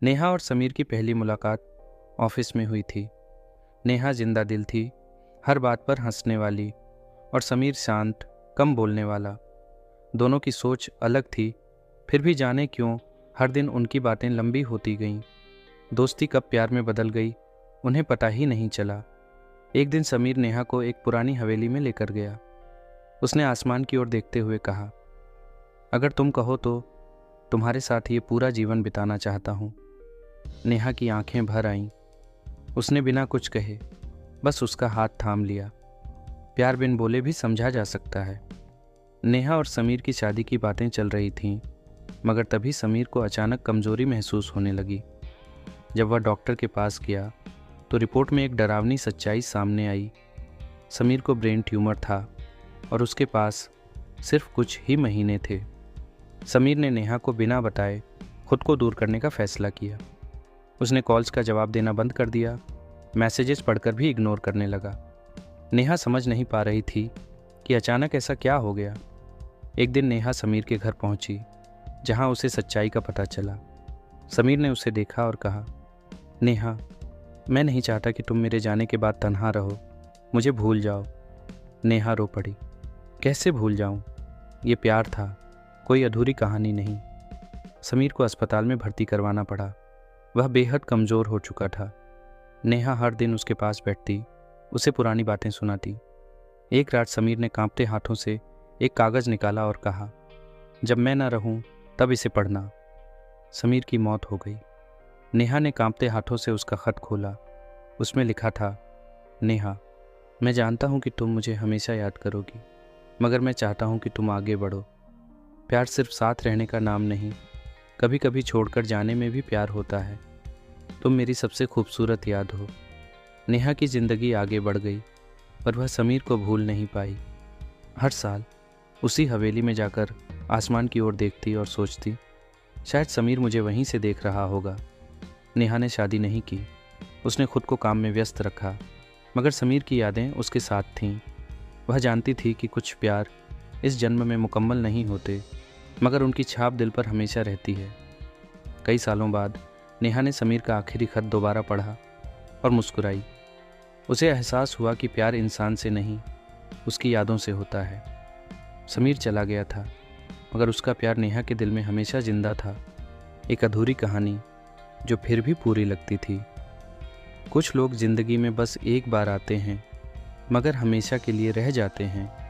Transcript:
नेहा और समीर की पहली मुलाकात ऑफिस में हुई थी। नेहा जिंदा दिल थी, हर बात पर हंसने वाली, और समीर शांत, कम बोलने वाला। दोनों की सोच अलग थी, फिर भी जाने क्यों हर दिन उनकी बातें लंबी होती गईं। दोस्ती कब प्यार में बदल गई, उन्हें पता ही नहीं चला। एक दिन समीर नेहा को एक पुरानी हवेली में लेकर गया। उसने आसमान की ओर देखते हुए कहा, अगर तुम कहो तो तुम्हारे साथ ये पूरा जीवन बिताना चाहता हूँ। नेहा की आंखें भर आईं। उसने बिना कुछ कहे बस उसका हाथ थाम लिया। प्यार बिन बोले भी समझा जा सकता है। नेहा और समीर की शादी की बातें चल रही थीं, मगर तभी समीर को अचानक कमजोरी महसूस होने लगी। जब वह डॉक्टर के पास गया तो रिपोर्ट में एक डरावनी सच्चाई सामने आई। समीर को ब्रेन ट्यूमर था और उसके पास सिर्फ कुछ ही महीने थे। समीर ने नेहा को बिना बताए खुद को दूर करने का फैसला किया। उसने कॉल्स का जवाब देना बंद कर दिया, मैसेजेस पढ़कर भी इग्नोर करने लगा। नेहा समझ नहीं पा रही थी कि अचानक ऐसा क्या हो गया। एक दिन नेहा समीर के घर पहुंची, जहां उसे सच्चाई का पता चला। समीर ने उसे देखा और कहा, नेहा, मैं नहीं चाहता कि तुम मेरे जाने के बाद तन्हा रहो। मुझे भूल जाओ। नेहा रो पड़ी। कैसे भूल जाऊं? ये प्यार था, कोई अधूरी कहानी नहीं। समीर को अस्पताल में भर्ती करवाना पड़ा। वह बेहद कमज़ोर हो चुका था। नेहा हर दिन उसके पास बैठती, उसे पुरानी बातें सुनाती। एक रात समीर ने कांपते हाथों से एक कागज़ निकाला और कहा, जब मैं ना रहूं तब इसे पढ़ना। समीर की मौत हो गई। नेहा ने कांपते हाथों से उसका खत खोला। उसमें लिखा था, नेहा, मैं जानता हूं कि तुम मुझे हमेशा याद करोगी, मगर मैं चाहता हूं कि तुम आगे बढ़ो। प्यार सिर्फ साथ रहने का नाम नहीं, कभी कभी छोड़कर जाने में भी प्यार होता है। तुम मेरी सबसे खूबसूरत याद हो। नेहा की ज़िंदगी आगे बढ़ गई, पर वह समीर को भूल नहीं पाई। हर साल उसी हवेली में जाकर आसमान की ओर देखती और सोचती, शायद समीर मुझे वहीं से देख रहा होगा। नेहा ने शादी नहीं की, उसने खुद को काम में व्यस्त रखा, मगर समीर की यादें उसके साथ थीं। वह जानती थी कि कुछ प्यार इस जन्म में मुकम्मल नहीं होते, मगर उनकी छाप दिल पर हमेशा रहती है। कई सालों बाद नेहा ने समीर का आखिरी खत दोबारा पढ़ा और मुस्कुराई। उसे एहसास हुआ कि प्यार इंसान से नहीं, उसकी यादों से होता है। समीर चला गया था, मगर उसका प्यार नेहा के दिल में हमेशा जिंदा था। एक अधूरी कहानी जो फिर भी पूरी लगती थी। कुछ लोग जिंदगी में बस एक बार आते हैं, मगर हमेशा के लिए रह जाते हैं।